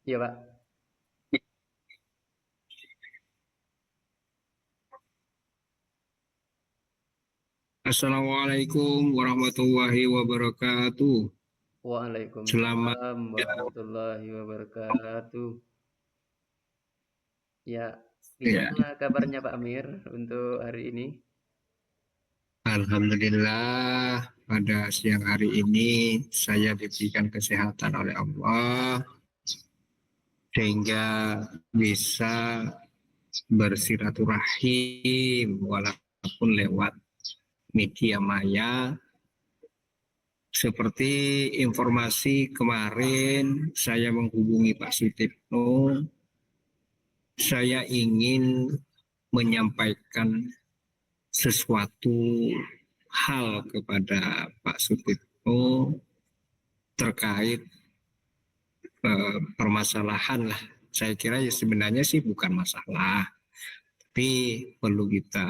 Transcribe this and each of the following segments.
Iya, Pak. Assalamualaikum warahmatullahi wabarakatuh. Selamat Waalaikumsalam warahmatullahi wabarakatuh. Ya, ya. gimana kabarnya Pak Amir untuk hari ini? Alhamdulillah pada siang hari ini saya diberikan kesehatan oleh Allah sehingga bisa bersilaturahim walaupun lewat media maya. Seperti informasi kemarin saya menghubungi Pak Sutikno, saya ingin menyampaikan sesuatu hal kepada Pak Sutikno terkait permasalahan lah. Saya kira ya sebenarnya sih bukan masalah, tapi perlu kita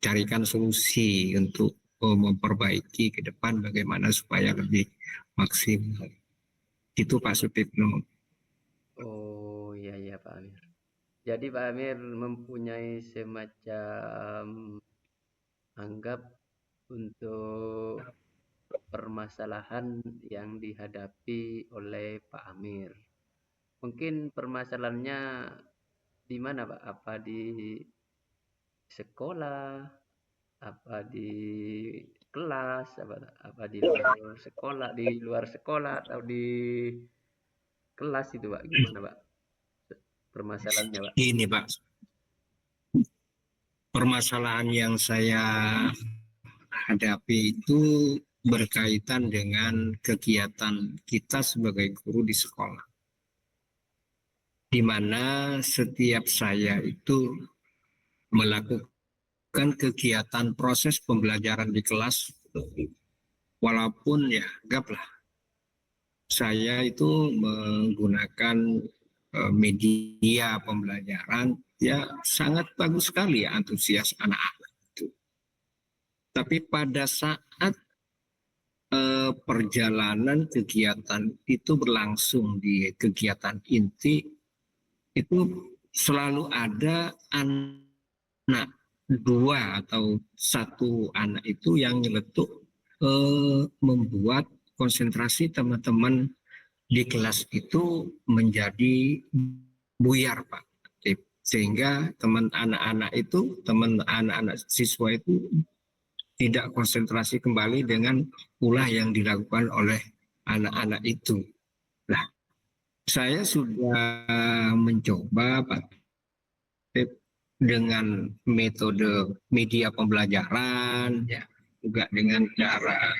carikan solusi untuk memperbaiki ke depan bagaimana supaya lebih maksimal. Itu Pak Sutikno. Oh iya iya Pak Amir. Jadi Pak Amir mempunyai semacam anggap untuk permasalahan yang dihadapi oleh Pak Amir. Mungkin permasalahannya di mana Pak? Apa di sekolah, apa di kelas, apa di luar sekolah, atau di kelas itu Pak? Gimana Pak? Permasalahannya Pak? Ini Pak, permasalahan yang saya hadapi itu berkaitan dengan kegiatan kita sebagai guru di sekolah, di mana setiap saya itu melakukan kegiatan proses pembelajaran di kelas, walaupun ya anggaplah saya itu menggunakan media pembelajaran, ya sangat bagus sekali ya, antusias anak-anak itu. Tapi pada saat perjalanan kegiatan itu berlangsung di kegiatan inti, itu selalu ada anak dua atau satu anak itu yang nyeletuk, membuat konsentrasi teman-teman di kelas itu menjadi buyar Pak. Sehingga teman anak-anak siswa itu tidak konsentrasi kembali dengan ulah yang dilakukan oleh anak-anak itu. Nah, saya sudah mencoba Pak Tip, dengan metode media pembelajaran, ya, juga dengan cara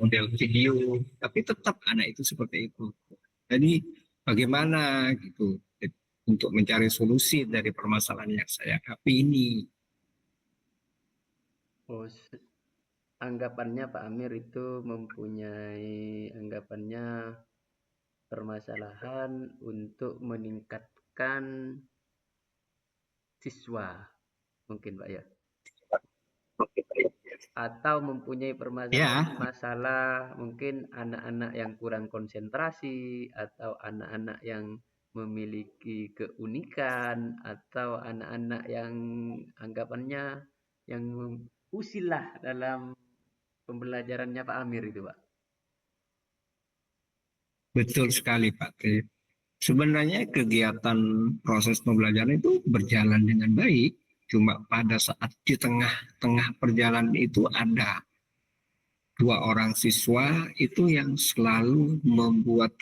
model video, tapi tetap anak itu seperti itu. Jadi bagaimana gitu untuk mencari solusi dari permasalahan yang saya hadapi ini. Oh, anggapannya Pak Amir itu mempunyai anggapannya permasalahan untuk meningkatkan siswa, mungkin Pak ya? Atau mempunyai permasalahan Ya, masalah mungkin anak-anak yang kurang konsentrasi, atau anak-anak yang memiliki keunikan, atau anak-anak yang anggapannya yang usil lah dalam pembelajarannya Pak Amir itu Pak. betul sekali Pak Tri. Sebenarnya kegiatan proses pembelajaran itu berjalan dengan baik. Cuma pada saat di tengah-tengah perjalanan itu ada dua orang siswa itu yang selalu membuat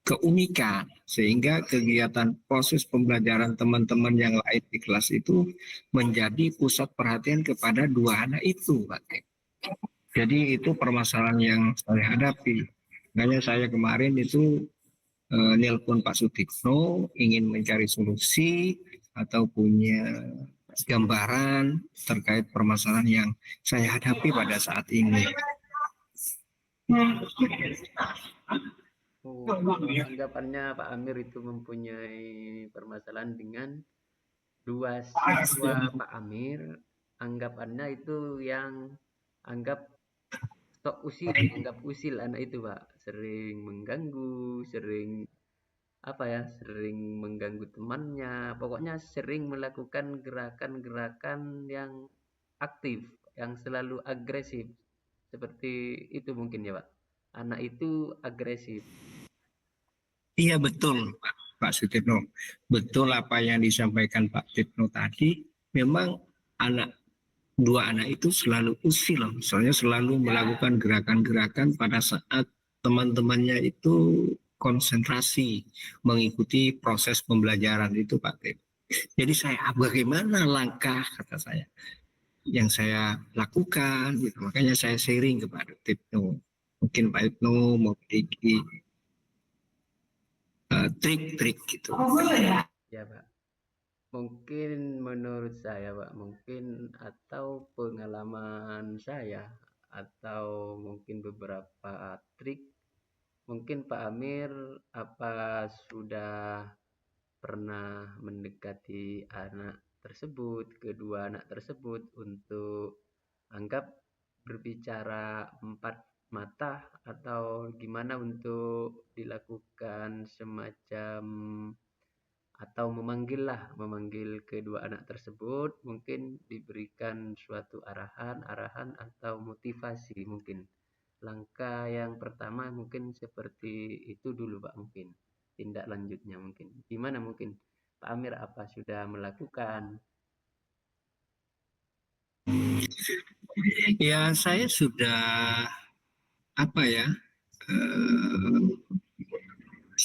keunikan, sehingga kegiatan proses pembelajaran teman-teman yang lain di kelas itu menjadi pusat perhatian kepada dua anak itu Pak Tri. Jadi itu permasalahan yang saya hadapi. Makanya saya kemarin itu nelpon Pak Sutikno ingin mencari solusi atau punya gambaran terkait permasalahan yang saya hadapi pada saat ini. Oh, anggapannya Pak Amir itu mempunyai permasalahan dengan dua siswa Pak Amir, anggapannya itu yang anggap Tok usil, dianggap usil anak itu, Pak. Sering mengganggu, sering apa ya, sering mengganggu temannya. Pokoknya sering melakukan gerakan-gerakan yang aktif, yang selalu agresif. Seperti itu mungkin ya, Pak. Anak itu agresif. Iya betul Pak Sutikno. Betul apa yang disampaikan Pak Titno tadi. Memang anak dua anak itu selalu usil, soalnya selalu melakukan gerakan-gerakan pada saat teman-temannya itu konsentrasi mengikuti proses pembelajaran itu Pak Tip. Jadi saya bagaimana langkah kata saya yang saya lakukan gitu. Makanya saya sharing kepada Tipno. Mungkin Pak Ibnu mau memiliki trik-trik gitu. Ya, Pak. Mungkin menurut saya, Pak, mungkin atau pengalaman saya atau mungkin beberapa trik, mungkin Pak Amir apa sudah pernah mendekati anak tersebut, kedua anak tersebut untuk anggap berbicara empat mata atau gimana untuk dilakukan semacam atau memanggil kedua anak tersebut, mungkin diberikan suatu arahan atau motivasi mungkin. Langkah yang pertama mungkin seperti itu dulu, Pak, mungkin. Tindak lanjutnya mungkin. Gimana mungkin Pak Amir apa sudah melakukan? Ya saya sudah apa ya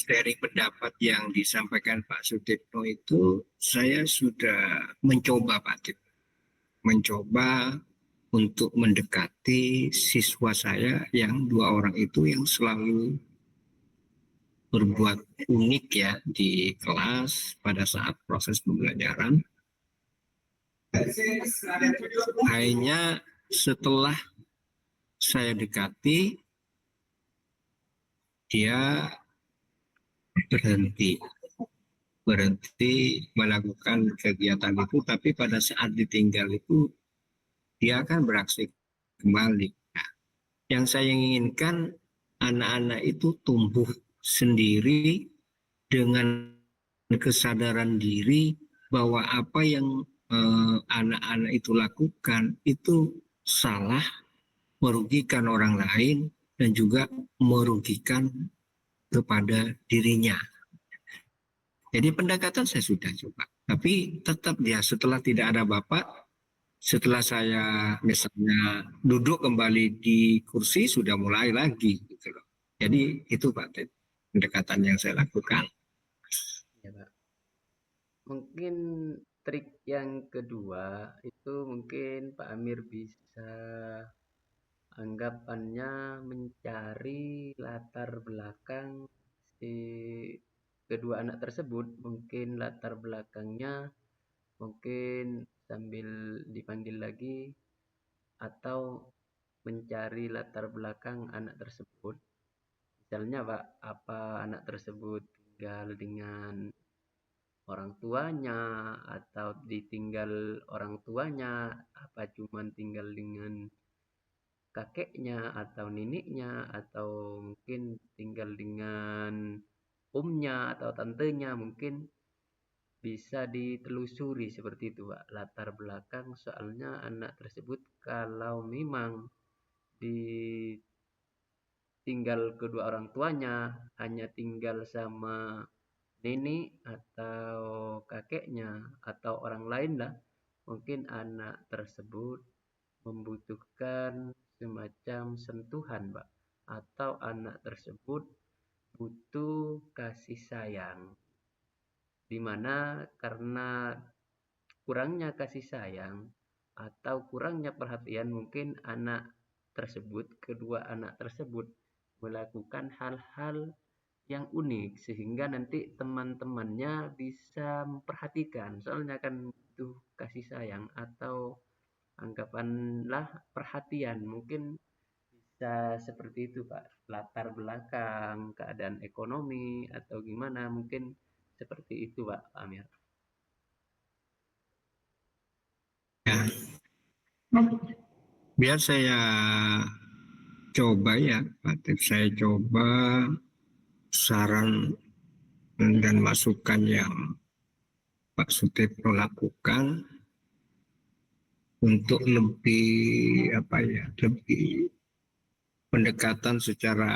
dari pendapat yang disampaikan Pak Sutikno itu saya sudah mencoba Pak Tip, mencoba untuk mendekati siswa saya yang dua orang itu yang selalu berbuat unik ya di kelas pada saat proses pembelajaran. Hanya setelah saya dekati dia berhenti berhenti melakukan kegiatan itu, tapi pada saat ditinggal itu dia akan beraksi kembali. Nah, yang saya inginkan anak-anak itu tumbuh sendiri dengan kesadaran diri bahwa apa yang anak-anak itu lakukan itu salah, merugikan orang lain dan juga merugikan kepada dirinya. Jadi pendekatan saya sudah coba, tapi tetap dia setelah tidak ada bapak, setelah saya misalnya duduk kembali di kursi sudah mulai lagi gitu loh. Jadi itu Pak Ted, pendekatan yang saya lakukan. Ya, Pak. Mungkin trik yang kedua itu mungkin Pak Amir bisa anggapannya mencari latar belakang si kedua anak tersebut, mungkin latar belakangnya mungkin sambil dipanggil lagi atau mencari latar belakang anak tersebut. Misalnya, Pak, apa anak tersebut tinggal dengan orang tuanya atau ditinggal orang tuanya, apa cuman tinggal dengan kakeknya atau neneknya atau mungkin tinggal dengan omnya atau tantenya, mungkin bisa ditelusuri seperti itu, Pak. Latar belakang soalnya anak tersebut kalau memang ditinggal kedua orang tuanya, hanya tinggal sama nenek atau kakeknya atau orang lain lah, mungkin anak tersebut membutuhkan semacam sentuhan, Pak, atau anak tersebut butuh kasih sayang, di mana karena kurangnya kasih sayang atau kurangnya perhatian mungkin anak tersebut, kedua anak tersebut melakukan hal-hal yang unik sehingga nanti teman-temannya bisa memperhatikan. Soalnya kan butuh kasih sayang atau anggapanlah perhatian. Mungkin bisa seperti itu, Pak. Latar belakang, keadaan ekonomi atau gimana mungkin seperti itu, Pak Amir. Ya, biar saya coba ya, Pak Tip, saya coba saran dan masukan yang Pak Sutipno lakukan untuk lebih apa ya, lebih pendekatan secara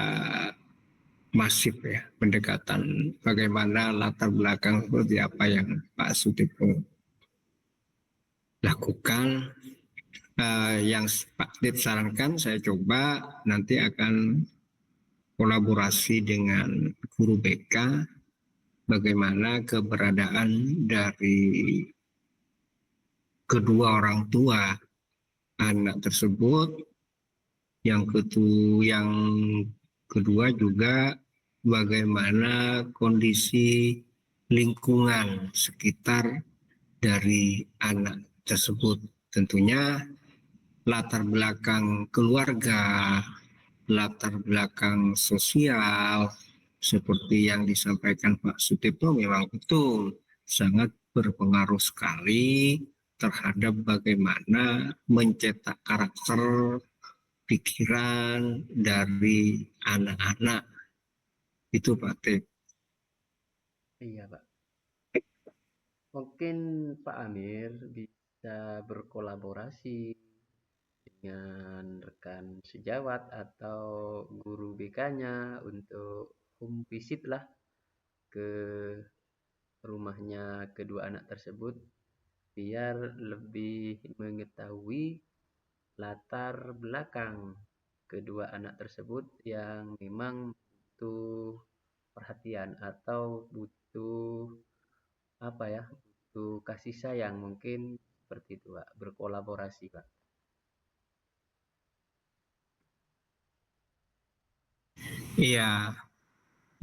masif ya, pendekatan bagaimana latar belakang seperti apa yang Pak Sutipno lakukan. Yang Pak Tip sarankan saya coba nanti akan kolaborasi dengan guru BK bagaimana keberadaan dari kedua orang tua anak tersebut. Yang kedua juga bagaimana kondisi lingkungan sekitar dari anak tersebut. Tentunya latar belakang keluarga, latar belakang sosial, seperti yang disampaikan Pak Sutipno memang betul sangat berpengaruh sekali terhadap bagaimana mencetak karakter pikiran dari anak-anak itu Pak Tip. Iya, Pak. Mungkin Pak Amir bisa berkolaborasi dengan rekan sejawat atau guru BK-nya untuk home visit lah ke rumahnya kedua anak tersebut biar lebih mengetahui latar belakang kedua anak tersebut yang memang butuh perhatian atau butuh apa ya, butuh kasih sayang mungkin seperti itu, Pak. Berkolaborasi, Pak. Iya,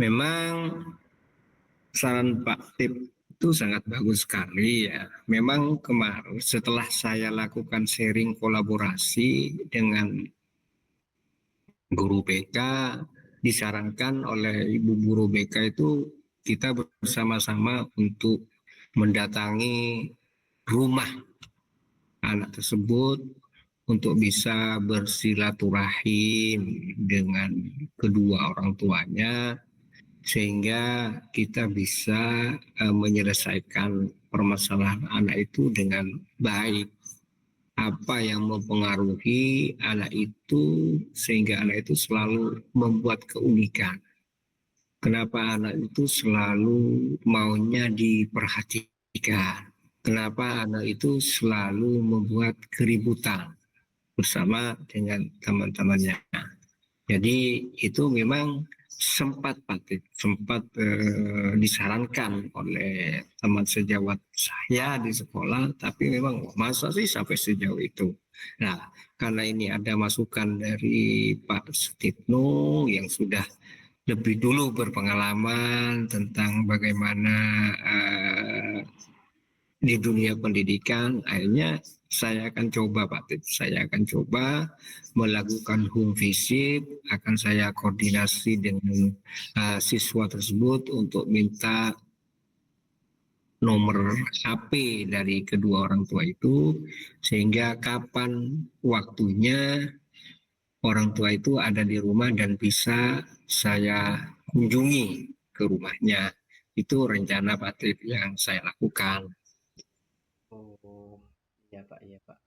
memang saran Pak Tip itu sangat bagus sekali ya. Memang kemarin setelah saya lakukan sharing kolaborasi dengan guru BK, disarankan oleh Ibu Guru BK itu kita bersama-sama untuk mendatangi rumah anak tersebut untuk bisa bersilaturahim dengan kedua orang tuanya sehingga kita bisa menyelesaikan permasalahan anak itu dengan baik. Apa yang mempengaruhi anak itu sehingga anak itu selalu membuat keunikan. Kenapa anak itu selalu maunya diperhatikan? Kenapa anak itu selalu membuat keributan bersama dengan teman-temannya? Jadi itu memang sempat disarankan oleh teman sejawat saya di sekolah, tapi memang masa sih sampai sejauh itu. Nah, karena ini ada masukan dari Pak Sutipno yang sudah lebih dulu berpengalaman tentang bagaimana di dunia pendidikan, akhirnya saya akan coba Pak Tip, saya akan coba melakukan home visit, akan saya koordinasi dengan siswa tersebut untuk minta nomor HP dari kedua orang tua itu, sehingga kapan waktunya orang tua itu ada di rumah dan bisa saya kunjungi ke rumahnya. Itu rencana Pak Tip yang saya lakukan. Oh, iya, Pak, iya, Pak.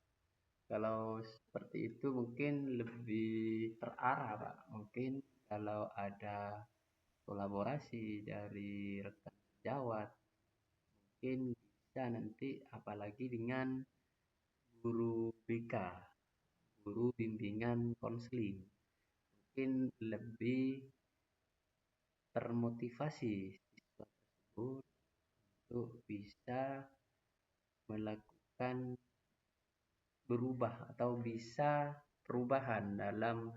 Kalau seperti itu mungkin lebih terarah, Pak. Mungkin kalau ada kolaborasi dari rekan sejawat, mungkin bisa nanti apalagi dengan guru BK, guru bimbingan konseling. Mungkin lebih termotivasi siswa tersebut untuk bisa melakukan berubah atau bisa perubahan dalam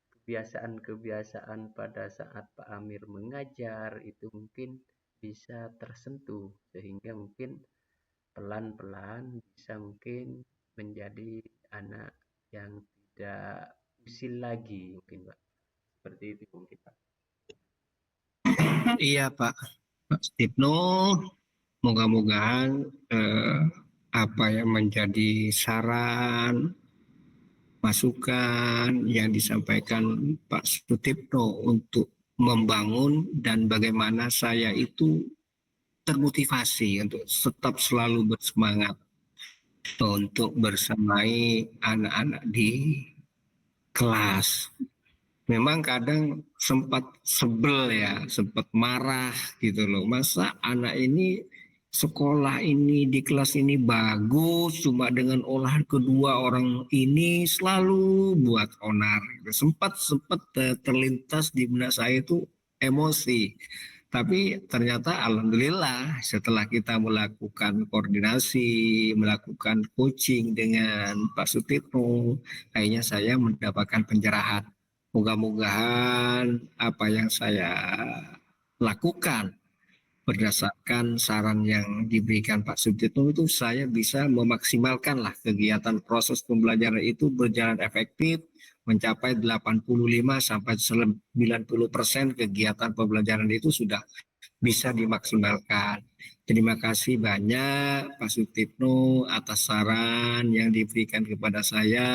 kebiasaan-kebiasaan pada saat Pak Amir mengajar itu mungkin bisa tersentuh sehingga mungkin pelan-pelan bisa mungkin menjadi anak yang tidak usil lagi mungkin Pak. Seperti itu mungkin Pak. Iya Pak, Pak Stipno, moga-mogahan apa yang menjadi saran masukan yang disampaikan Pak Sutipno untuk membangun dan bagaimana saya itu termotivasi untuk tetap selalu bersemangat untuk bersamai anak-anak di kelas. Memang kadang sempat sebel ya, sempat marah gitu loh. Masa anak ini sekolah ini di kelas ini bagus, cuma dengan olahan kedua orang ini selalu buat onar. Sempat sempat terlintas di benak saya itu emosi. Tapi ternyata alhamdulillah setelah kita melakukan koordinasi, melakukan coaching dengan Pak Sutitno, akhirnya saya mendapatkan pencerahan. Moga-mogahan apa yang saya lakukan berdasarkan saran yang diberikan Pak Sutitno itu saya bisa memaksimalkan lah kegiatan proses pembelajaran itu berjalan efektif mencapai 85 sampai 90% kegiatan pembelajaran itu sudah bisa dimaksimalkan. Terima kasih banyak Pak Sutipno atas saran yang diberikan kepada saya.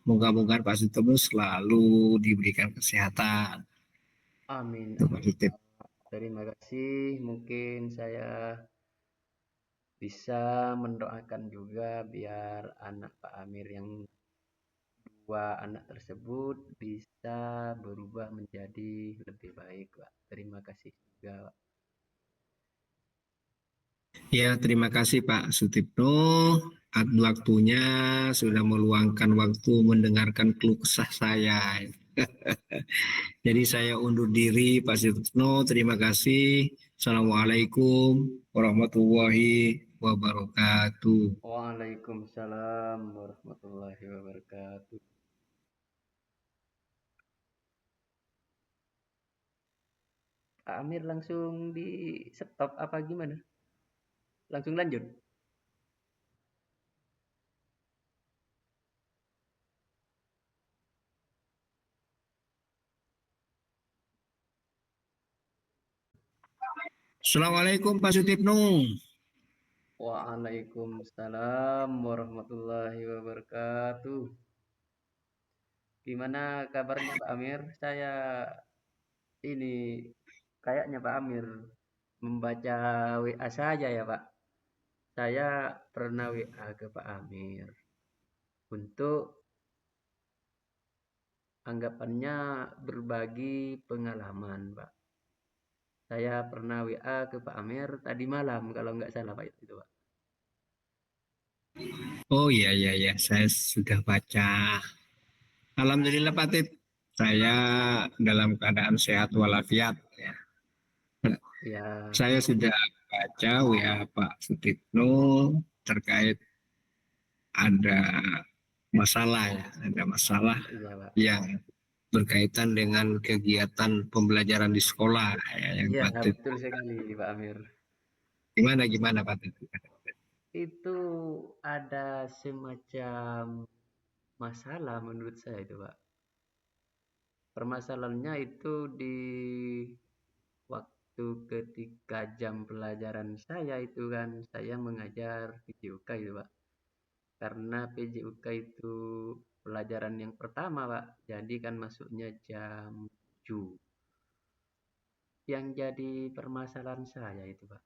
Moga-moga Pak Sutipno selalu diberikan kesehatan. Amin, Itu Pak amin. Sutip. Terima kasih. Mungkin saya bisa mendoakan juga biar anak Pak Amir yang dua anak tersebut bisa berubah menjadi lebih baik, Pak. Terima kasih juga, Pak. Ya, terima kasih Pak Sutipno. Waktunya sudah meluangkan waktu mendengarkan keluh kesah saya. Jadi saya undur diri Pak Sutipno. Terima kasih. Assalamualaikum warahmatullahi wabarakatuh. Waalaikumsalam warahmatullahi wabarakatuh. Pak Amir langsung di stop apa gimana? Langsung lanjut. Assalamualaikum Pak Sutipno. Waalaikumsalam warahmatullahi wabarakatuh. Gimana kabarnya Pak Amir? Saya ini kayaknya Pak Amir membaca WA saja ya Pak. Saya pernah WA ke Pak Amir untuk anggapannya berbagi pengalaman Pak. Saya pernah WA ke Pak Amir tadi malam kalau nggak salah Pak itu Pak. Oh iya iya iya, saya sudah baca. Alhamdulillah Pak Tip, saya dalam keadaan sehat walafiat. Ya. Ya, Saya sudah baca WA Pak Sutipno terkait ada masalah ya, ada masalah iya Pak. yang berkaitan dengan kegiatan pembelajaran di sekolah ya, yang Iya, patut. betul sekali Pak Amir. Gimana gimana Pak Tip? Itu ada semacam masalah menurut saya itu Pak. Permasalahannya itu di waktu ketika jam pelajaran saya itu kan saya mengajar PJUK itu Pak. Karena PJUK itu pelajaran yang pertama Pak. Jadi kan masuknya jam 7. Yang jadi permasalahan saya itu Pak.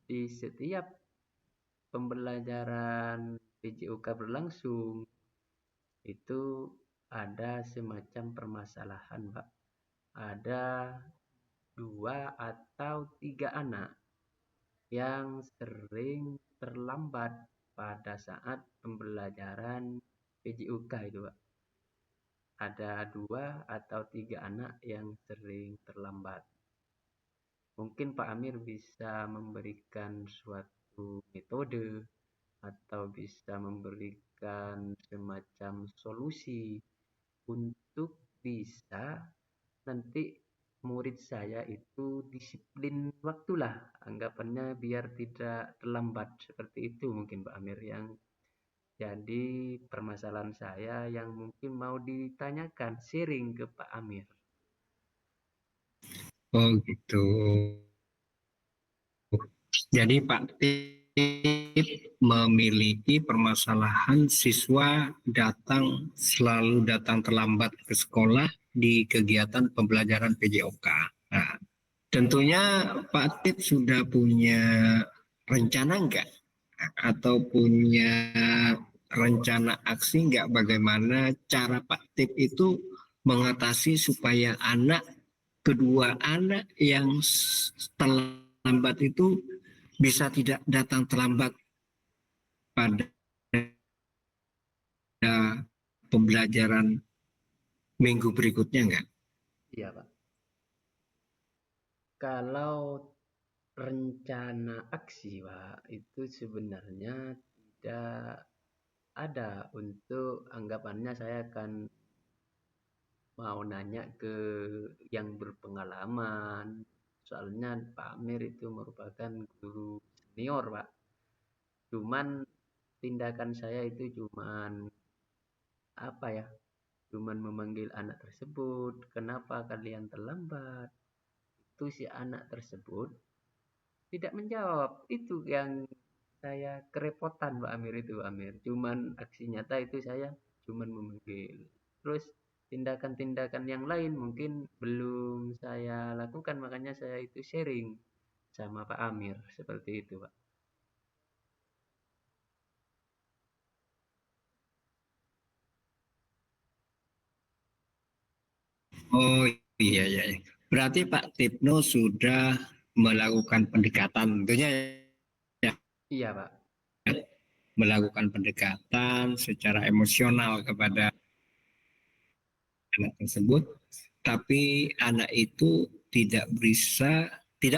Di setiap pembelajaran PJUK berlangsung itu ada semacam permasalahan Pak. Ada dua atau tiga anak yang sering terlambat pada saat pembelajaran PJUK itu Pak. Ada dua atau tiga anak yang sering terlambat. Mungkin Pak Amir bisa memberikan suatu metode atau bisa memberikan semacam solusi untuk bisa nanti murid saya itu disiplin waktulah anggapannya biar tidak terlambat seperti itu mungkin Pak Amir yang jadi permasalahan saya yang mungkin mau ditanyakan sharing ke Pak Amir. Oh gitu. Jadi Pak Tip memiliki permasalahan siswa selalu datang terlambat ke sekolah di kegiatan pembelajaran PJOK. Nah, tentunya Pak Tip sudah punya rencana enggak atau punya rencana aksi enggak bagaimana cara Pak Tip itu mengatasi supaya kedua anak yang terlambat itu bisa tidak datang terlambat pada pembelajaran minggu berikutnya enggak? Iya, Pak. Kalau rencana aksi, Pak, itu sebenarnya tidak ada. Untuk anggapannya saya akan mau nanya ke yang berpengalaman. Soalnya Pak Amir itu merupakan guru senior, Pak. Cuman tindakan saya itu cuman apa ya? Cuman memanggil anak tersebut, "Kenapa kalian terlambat?" Itu si anak tersebut tidak menjawab. Itu yang saya kerepotan, Pak Amir itu, Pak Amir. Cuman aksi nyata itu saya cuman memanggil. Terus tindakan-tindakan yang lain mungkin belum saya lakukan, makanya saya itu sharing sama Pak Amir seperti itu, Pak. Oh iya, iya, iya. Berarti Pak Tipno sudah melakukan pendekatan, tentunya ya, Iya, Pak. melakukan pendekatan secara emosional kepada anak tersebut, tapi anak itu tidak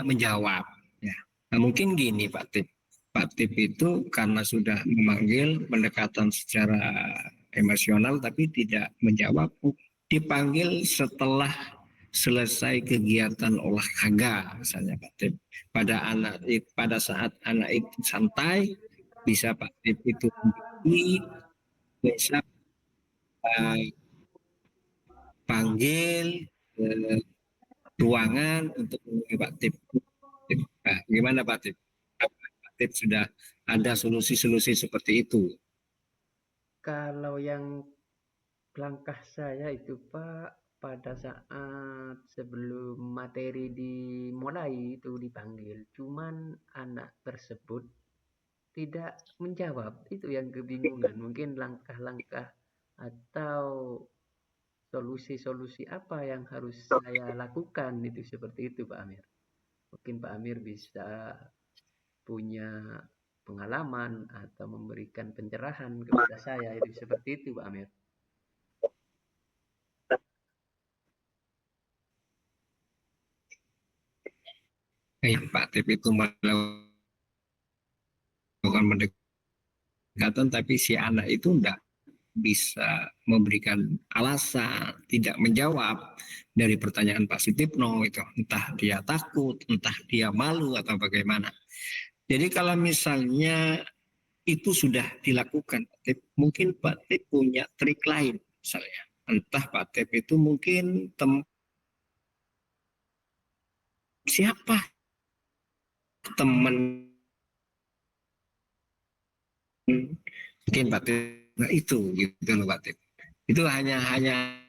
menjawab. Ya. Nah, mungkin gini Pak Tip itu karena sudah memanggil pendekatan secara emosional tapi tidak menjawab, dipanggil setelah selesai kegiatan olahraga misalnya Pak Tip. Pada saat anak itu santai, bisa Pak Tip itu bisa panggil ruangan untuk menemui Pak Tip. Nah, gimana Pak Tip? Pak Tip sudah ada solusi-solusi seperti itu. Kalau yang langkah saya itu, Pak, pada saat sebelum materi dimulai itu dipanggil, cuman anak tersebut tidak menjawab. Itu yang kebingungan. Mungkin langkah-langkah atau solusi-solusi apa yang harus saya lakukan itu seperti itu, Pak Amir. Mungkin Pak Amir bisa punya pengalaman atau memberikan pencerahan kepada saya itu seperti itu, Pak Amir. Pak Tip itu melakukan pendekatan tapi si anak itu enggak bisa memberikan alasan, tidak menjawab dari pertanyaan Pak Sitipno itu. Entah dia takut, entah dia malu atau bagaimana. Jadi kalau misalnya itu sudah dilakukan, mungkin Pak Tip punya trik lain misalnya. Entah Pak Tip itu mungkin siapa teman mungkin Pak Tip, nah itu gitu loh Pak Tip. Itu hanya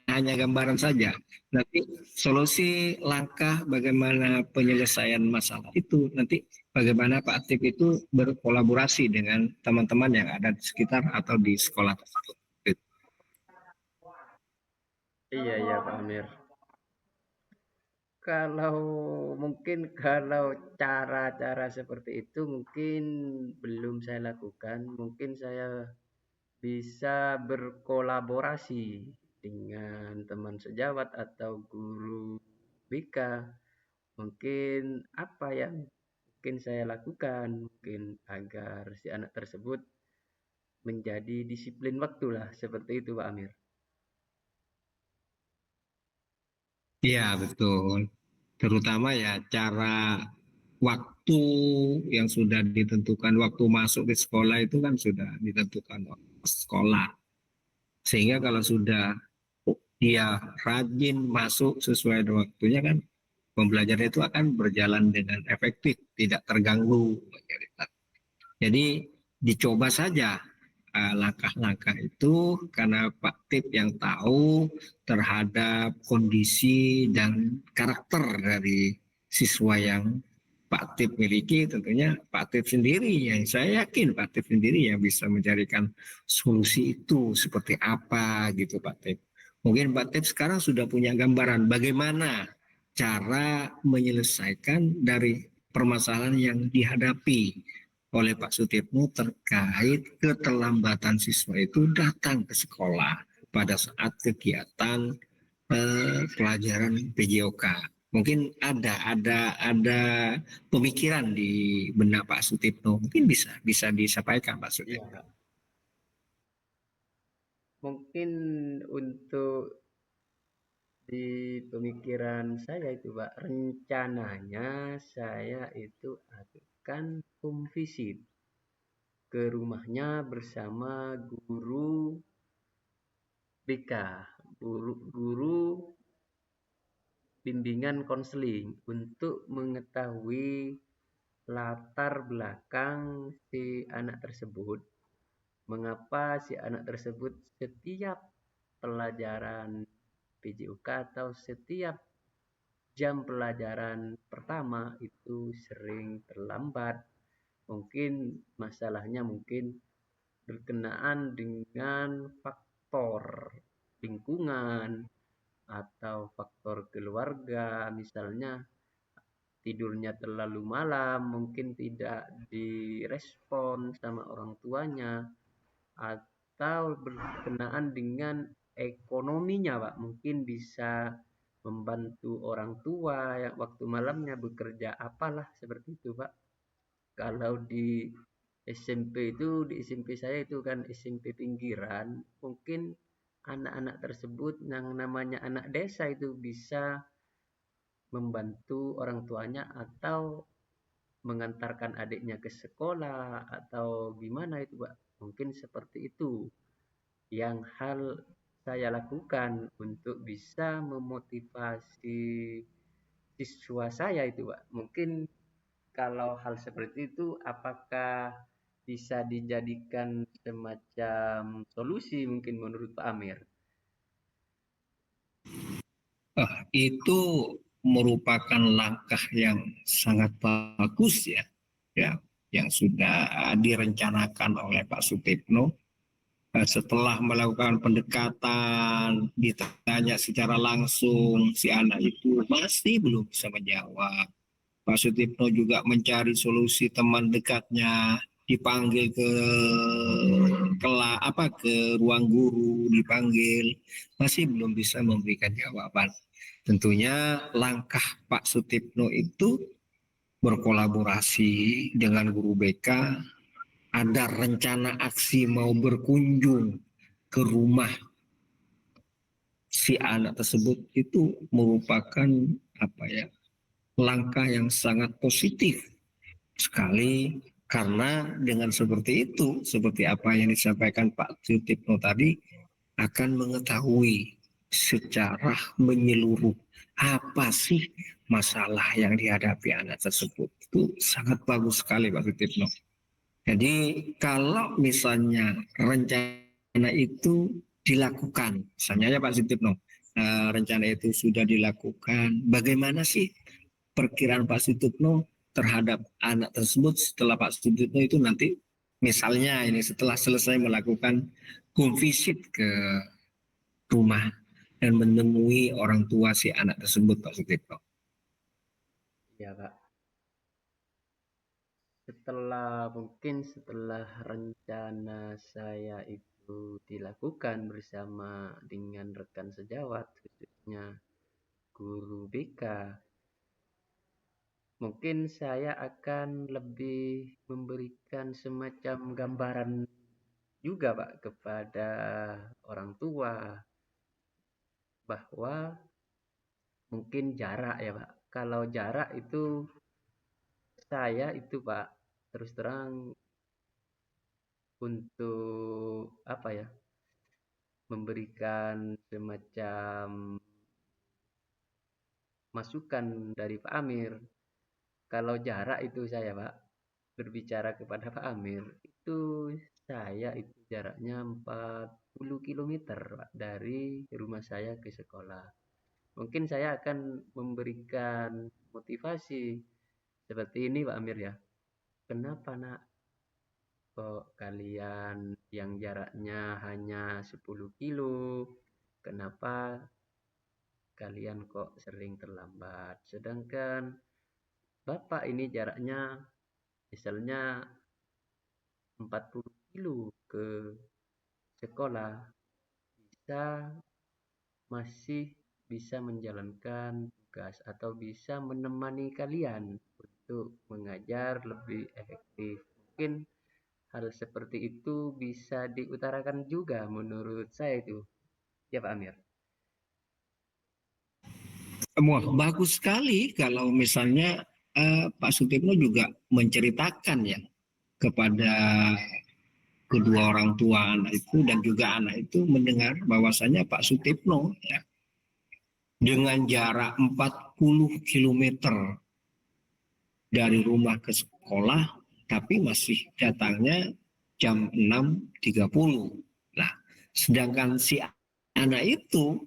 gambaran saja. Nanti solusi langkah bagaimana penyelesaian masalah itu nanti bagaimana Pak Tip itu berkolaborasi dengan teman-teman yang ada di sekitar atau di sekolah tersebut. Iya, iya, Pak Amir. Kalau mungkin kalau cara-cara seperti itu mungkin belum saya lakukan. Mungkin saya bisa berkolaborasi dengan teman sejawat atau guru BK. Mungkin apa yang mungkin saya lakukan mungkin agar si anak tersebut menjadi disiplin waktu lah seperti itu, Pak Amir. Iya betul. Terutama ya cara waktu yang sudah ditentukan waktu masuk di sekolah itu kan sudah ditentukan oleh sekolah. Sehingga kalau sudah dia rajin masuk sesuai dengan waktunya kan pembelajaran itu akan berjalan dengan efektif, tidak terganggu. Jadi dicoba saja langkah-langkah itu karena Pak Tip yang tahu terhadap kondisi dan karakter dari siswa yang Pak Tip miliki, tentunya Pak Tip sendiri yang saya yakin Pak Tip sendiri yang bisa mencarikan solusi itu seperti apa gitu Pak Tip. Mungkin Pak Tip sekarang sudah punya gambaran bagaimana cara menyelesaikan dari permasalahan yang dihadapi oleh Pak Sutikno terkait keterlambatan siswa itu datang ke sekolah pada saat kegiatan pelajaran PJOK. Mungkin ada pemikiran di benak Pak Sutikno. Mungkin bisa disampaikan Pak Iya, Sutikno. Kak. Mungkin untuk di pemikiran saya itu, Pak, rencananya saya itu akan home visit ke rumahnya bersama guru BK, guru bimbingan konseling untuk mengetahui latar belakang si anak tersebut, mengapa si anak tersebut setiap pelajaran PJUK atau setiap jam pelajaran pertama itu sering terlambat. Mungkin masalahnya mungkin berkenaan dengan faktor lingkungan atau faktor keluarga, misalnya tidurnya terlalu malam, mungkin tidak direspon sama orang tuanya, atau berkenaan dengan ekonominya, Pak. Mungkin bisa membantu orang tua yang waktu malamnya bekerja apalah seperti itu, Pak. Kalau di SMP itu, di SMP saya itu kan SMP pinggiran, mungkin anak-anak tersebut yang namanya anak desa itu bisa membantu orang tuanya atau mengantarkan adiknya ke sekolah atau gimana itu, Pak. Mungkin seperti itu yang hal saya lakukan untuk bisa memotivasi siswa saya itu, Pak. Mungkin kalau hal seperti itu apakah bisa dijadikan semacam solusi mungkin menurut Pak Amir? Itu merupakan langkah yang sangat bagus ya, yang sudah direncanakan oleh Pak Sutikno. Setelah melakukan pendekatan, ditanya secara langsung, si anak itu masih belum bisa menjawab. Pak Sutikno juga mencari solusi teman dekatnya, dipanggil ke ruang guru, dipanggil, masih belum bisa memberikan jawaban. Tentunya langkah Pak Sutikno itu berkolaborasi dengan guru BK, ada rencana aksi mau berkunjung ke rumah si anak tersebut itu merupakan apa ya, langkah yang sangat positif sekali karena dengan seperti itu, seperti apa yang disampaikan Pak Sutikno tadi, akan mengetahui secara menyeluruh apa sih masalah yang dihadapi anak tersebut. Itu sangat bagus sekali Pak Sutikno. Jadi kalau misalnya rencana itu dilakukan, misalnya ya Pak Sutikno, rencana itu sudah dilakukan, bagaimana sih perkiraan Pak Sutikno terhadap anak tersebut setelah Pak Sutikno itu nanti misalnya ini setelah selesai melakukan home visit ke rumah dan menemui orang tua si anak tersebut Pak Sutikno. Ya, Pak. Setelah rencana saya itu dilakukan bersama dengan rekan sejawat, khususnya guru BK, mungkin saya akan lebih memberikan semacam gambaran juga, Pak, kepada orang tua bahwa mungkin jarak ya, Pak. Kalau jarak itu saya itu, Pak, terus terang untuk apa ya, memberikan semacam masukan dari Pak Amir. Kalau jarak itu saya, Pak, berbicara kepada Pak Amir, itu saya itu jaraknya 40 kilometer Pak, dari rumah saya ke sekolah. Mungkin saya akan memberikan motivasi seperti ini Pak Amir ya. Kenapa nak kok kalian yang jaraknya hanya 10 kilo, kenapa kalian kok sering terlambat? Sedangkan Bapak ini jaraknya misalnya 40 kilo ke sekolah, bisa masih bisa menjalankan tugas atau bisa menemani kalian untuk mengajar lebih efektif. Mungkin hal seperti itu bisa diutarakan juga menurut saya itu. Ya Pak Amir. Wah, bagus sekali kalau misalnya Pak Sutikno juga menceritakan ya kepada kedua orang tua anak itu dan juga anak itu mendengar bahwasanya Pak Sutikno ya, dengan jarak 40 kilometer dari rumah ke sekolah tapi masih datangnya jam 6.30. Nah, sedangkan si anak itu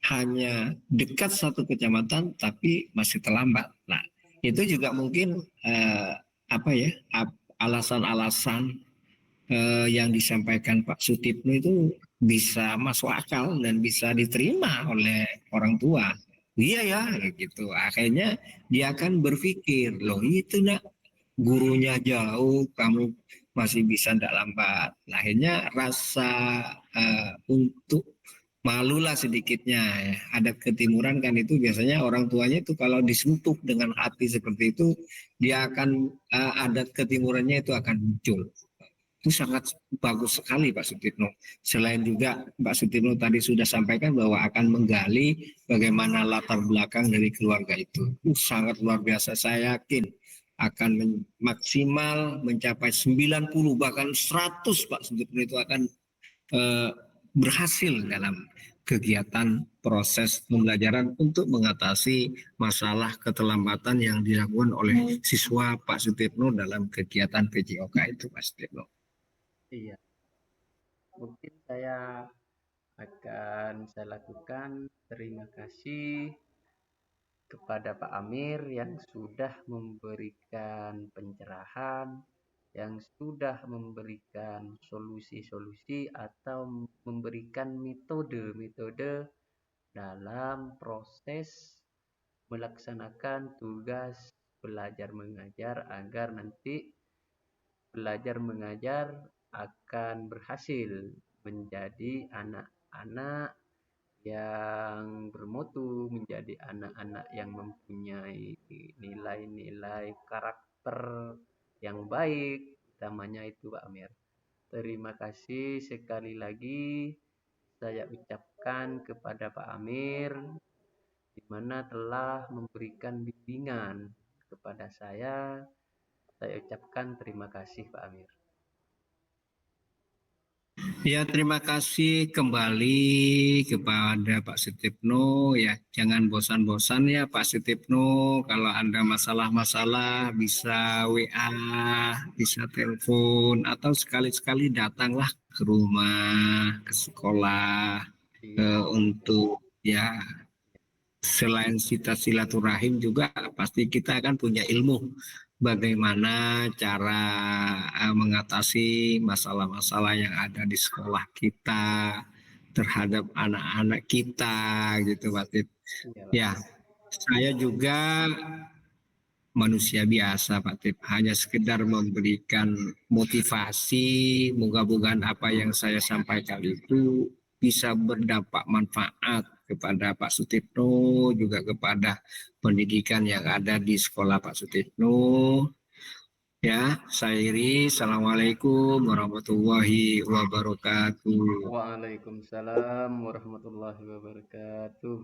hanya dekat satu kecamatan tapi masih terlambat. Nah, itu juga mungkin apa ya alasan-alasan yang disampaikan Pak Sutipno itu bisa masuk akal dan bisa diterima oleh orang tua. Iya ya, gitu. Akhirnya dia akan berpikir, loh itu nak gurunya jauh, kamu masih bisa tidak lambat. Nah, akhirnya rasa untuk malulah sedikitnya ya. Adat ketimuran kan itu biasanya orang tuanya itu kalau disentuh dengan hati seperti itu, dia akan adat ketimurannya itu akan muncul. Itu sangat bagus sekali Pak Sutikno. Selain juga Pak Sutikno tadi sudah sampaikan bahwa akan menggali bagaimana latar belakang dari keluarga itu. Sangat luar biasa. Saya yakin akan maksimal mencapai 90 bahkan 100 Pak Sutikno itu akan eh, berhasil dalam kegiatan proses pembelajaran untuk mengatasi masalah keterlambatan yang dilakukan oleh siswa Pak Sutikno dalam kegiatan PJOK itu Pak Sutikno. Iya, mungkin saya lakukan terima kasih kepada Pak Amir yang sudah memberikan pencerahan, yang sudah memberikan solusi-solusi atau memberikan metode-metode dalam proses melaksanakan tugas belajar mengajar agar nanti belajar mengajar akan berhasil menjadi anak-anak yang bermutu, menjadi anak-anak yang mempunyai nilai-nilai karakter yang baik, utamanya itu Pak Amir. Terima kasih sekali lagi saya ucapkan kepada Pak Amir, di mana telah memberikan bimbingan kepada saya. Saya ucapkan terima kasih Pak Amir. Ya, terima kasih kembali kepada Pak Sutipno ya. Jangan bosan-bosan ya Pak Sutipno. Kalau ada masalah-masalah bisa WA, bisa telepon atau sekali-sekali datanglah ke rumah, ke sekolah Iya, untuk ya selain kita silaturahim juga pasti kita akan punya ilmu bagaimana cara mengatasi masalah-masalah yang ada di sekolah kita terhadap anak-anak kita gitu Pak Tip. iya Pak. Ya, saya juga manusia biasa Pak Tip, hanya sekedar memberikan motivasi, moga-mogaan apa yang saya sampaikan itu bisa berdampak manfaat kepada Pak Sutikno, juga kepada pendidikan yang ada di sekolah Pak Sutikno. Ya, saya iri. Assalamualaikum warahmatullahi wabarakatuh. Waalaikumsalam warahmatullahi wabarakatuh.